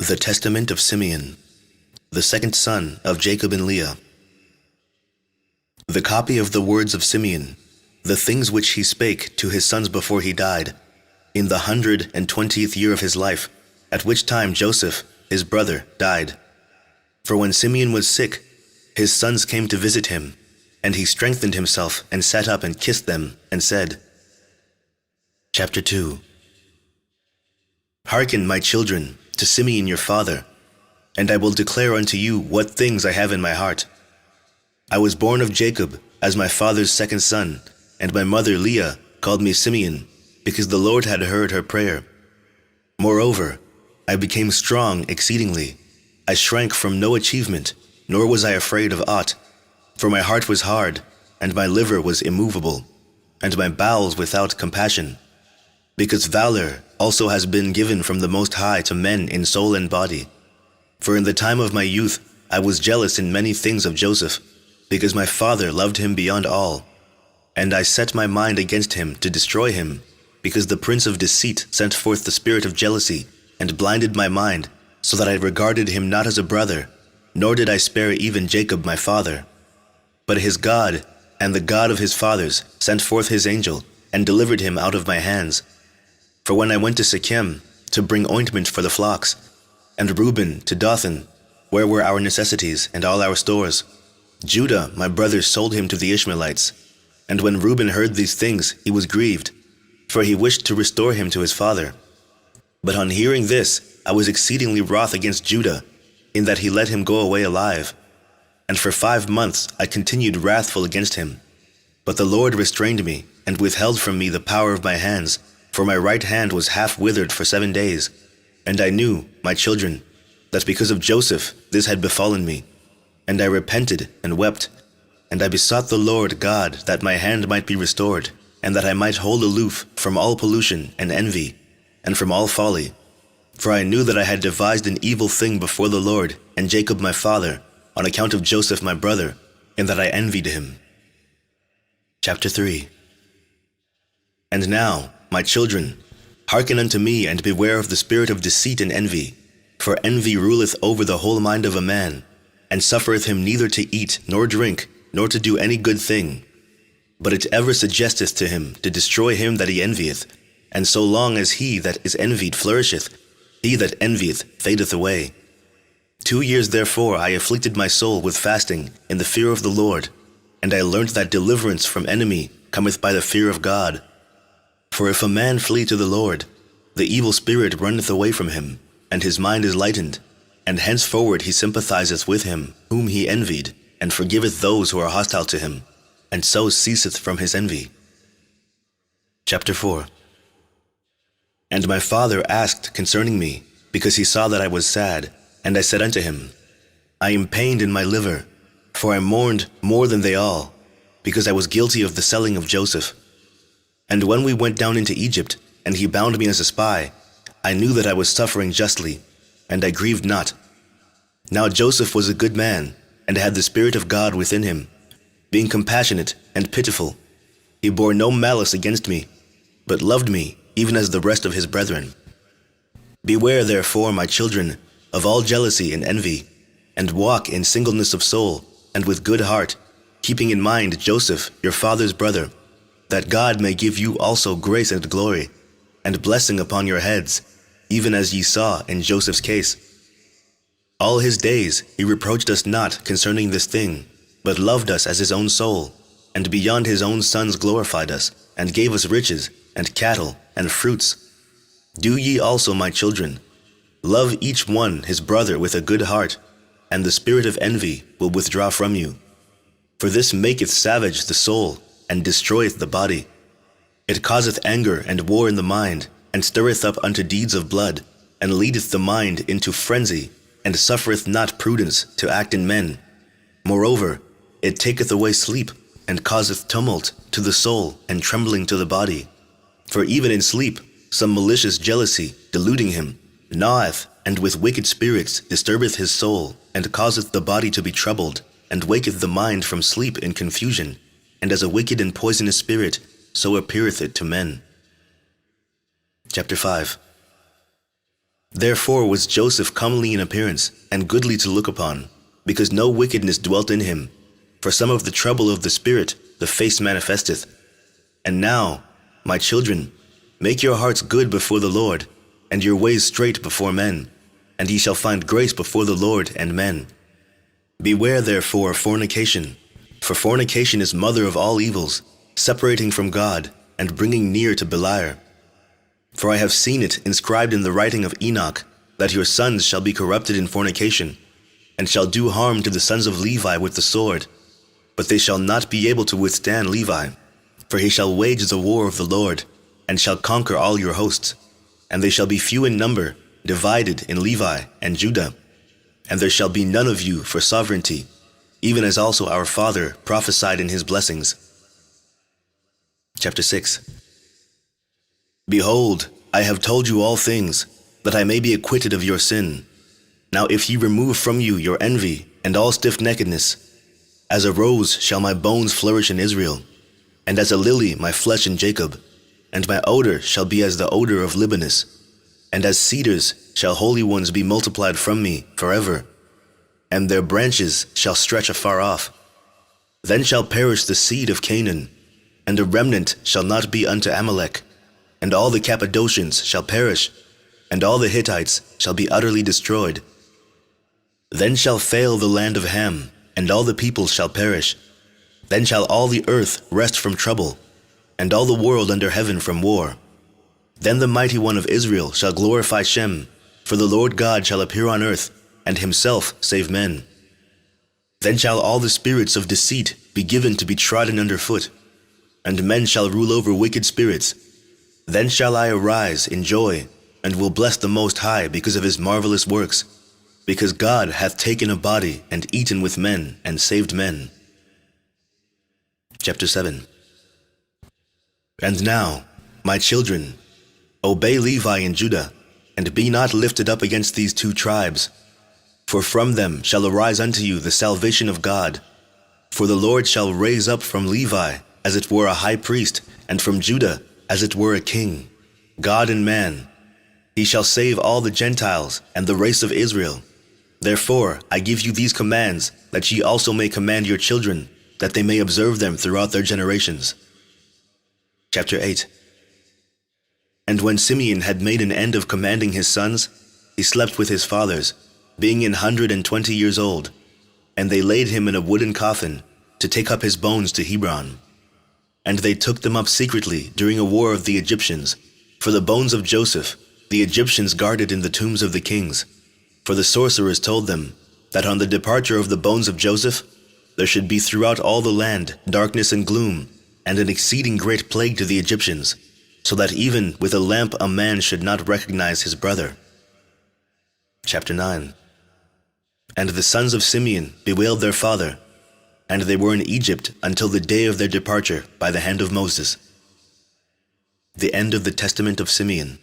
The Testament of Simeon, the second son of Jacob and Leah. The copy of the words of Simeon, the things which he spake to his sons before he died, in the 120th year of his life, at which time Joseph, his brother, died. For when Simeon was sick, his sons came to visit him, and he strengthened himself and sat up and kissed them, and said, Chapter 2. Hearken, my children, to Simeon your father, and I will declare unto you what things I have in my heart. I was born of Jacob as my father's second son, and my mother Leah called me Simeon, because the Lord had heard her prayer. Moreover, I became strong exceedingly. I shrank from no achievement, nor was I afraid of aught. For my heart was hard, and my liver was immovable, and my bowels without compassion. Because valor also has been given from the Most High to men in soul and body. For in the time of my youth I was jealous in many things of Joseph, because my father loved him beyond all. And I set my mind against him to destroy him, because the prince of deceit sent forth the spirit of jealousy, and blinded my mind, so that I regarded him not as a brother, nor did I spare even Jacob my father. But his God, and the God of his fathers, sent forth his angel, and delivered him out of my hands. For when I went to Shechem, to bring ointment for the flocks, and Reuben to Dothan, where were our necessities and all our stores, Judah my brother sold him to the Ishmaelites. And when Reuben heard these things, he was grieved, for he wished to restore him to his father. But on hearing this, I was exceedingly wroth against Judah, in that he let him go away alive. And for 5 months I continued wrathful against him. But the Lord restrained me, and withheld from me the power of my hands, for my right hand was half withered for 7 days. And I knew, my children, that because of Joseph this had befallen me. And I repented and wept, and I besought the Lord God that my hand might be restored, and that I might hold aloof from all pollution and envy, and from all folly. For I knew that I had devised an evil thing before the Lord and Jacob my father, on account of Joseph my brother, in that I envied him. Chapter 3. And now, my children, hearken unto me, and beware of the spirit of deceit and envy. For envy ruleth over the whole mind of a man, and suffereth him neither to eat nor drink, nor to do any good thing. But it ever suggesteth to him to destroy him that he envieth. And so long as he that is envied flourisheth, he that envieth fadeth away. 2 years therefore I afflicted my soul with fasting in the fear of the Lord, and I learnt that deliverance from enemy cometh by the fear of God. For if a man flee to the Lord, the evil spirit runneth away from him, and his mind is lightened, and henceforward he sympathizeth with him whom he envied, and forgiveth those who are hostile to him, and so ceaseth from his envy. Chapter 4. And my father asked concerning me, because he saw that I was sad, and I said unto him, I am pained in my liver, for I mourned more than they all, because I was guilty of the selling of Joseph. And when we went down into Egypt, and he bound me as a spy, I knew that I was suffering justly, and I grieved not. Now Joseph was a good man, and had the Spirit of God within him. Being compassionate and pitiful, he bore no malice against me, but loved me even as the rest of his brethren. Beware therefore, my children, of all jealousy and envy, and walk in singleness of soul, and with good heart, keeping in mind Joseph, your father's brother, that God may give you also grace and glory, and blessing upon your heads, even as ye saw in Joseph's case. All his days he reproached us not concerning this thing, but loved us as his own soul, and beyond his own sons glorified us, and gave us riches, and cattle, and fruits. Do ye also, my children, love each one his brother with a good heart, and the spirit of envy will withdraw from you. For this maketh savage the soul, and destroyeth the body. It causeth anger and war in the mind, and stirreth up unto deeds of blood, and leadeth the mind into frenzy, and suffereth not prudence to act in men. Moreover, it taketh away sleep, and causeth tumult to the soul, and trembling to the body. For even in sleep some malicious jealousy, deluding him, gnaweth, and with wicked spirits disturbeth his soul, and causeth the body to be troubled, and waketh the mind from sleep in confusion, and as a wicked and poisonous spirit, so appeareth it to men. Chapter 5. Therefore was Joseph comely in appearance, and goodly to look upon, because no wickedness dwelt in him. For some of the trouble of the spirit the face manifesteth. And now, my children, make your hearts good before the Lord, and your ways straight before men, and ye shall find grace before the Lord and men. Beware therefore of fornication, for fornication is mother of all evils, separating from God, and bringing near to Beliar. For I have seen it inscribed in the writing of Enoch, that your sons shall be corrupted in fornication, and shall do harm to the sons of Levi with the sword. But they shall not be able to withstand Levi, for he shall wage the war of the Lord, and shall conquer all your hosts. And they shall be few in number, divided in Levi and Judah. And there shall be none of you for sovereignty, even as also our father prophesied in his blessings. Chapter 6. Behold, I have told you all things, that I may be acquitted of your sin. Now if ye remove from you your envy, and all stiff-neckedness, as a rose shall my bones flourish in Israel, and as a lily my flesh in Jacob, and my odor shall be as the odor of Libanus, and as cedars shall holy ones be multiplied from me forever, and their branches shall stretch afar off. Then shall perish the seed of Canaan, and a remnant shall not be unto Amalek, and all the Cappadocians shall perish, and all the Hittites shall be utterly destroyed. Then shall fail the land of Ham, and all the people shall perish. Then shall all the earth rest from trouble, and all the world under heaven from war. Then the mighty one of Israel shall glorify Shem, for the Lord God shall appear on earth, and himself save men. Then shall all the spirits of deceit be given to be trodden under foot, and men shall rule over wicked spirits. Then shall I arise in joy, and will bless the Most High because of his marvelous works, because God hath taken a body and eaten with men and saved men. Chapter 7. And now, my children, obey Levi and Judah, and be not lifted up against these two tribes. For from them shall arise unto you the salvation of God. For the Lord shall raise up from Levi as it were a high priest, and from Judah as it were a king, God and man. He shall save all the Gentiles and the race of Israel. Therefore I give you these commands, that ye also may command your children, that they may observe them throughout their generations. Chapter 8. And when Simeon had made an end of commanding his sons, he slept with his fathers, being 120 years old, and they laid him in a wooden coffin, to take up his bones to Hebron. And they took them up secretly during a war of the Egyptians, for the bones of Joseph the Egyptians guarded in the tombs of the kings. For the sorcerers told them, that on the departure of the bones of Joseph, there should be throughout all the land darkness and gloom, and an exceeding great plague to the Egyptians, so that even with a lamp a man should not recognize his brother. Chapter 9. And the sons of Simeon bewailed their father, and they were in Egypt until the day of their departure by the hand of Moses. The end of the Testament of Simeon.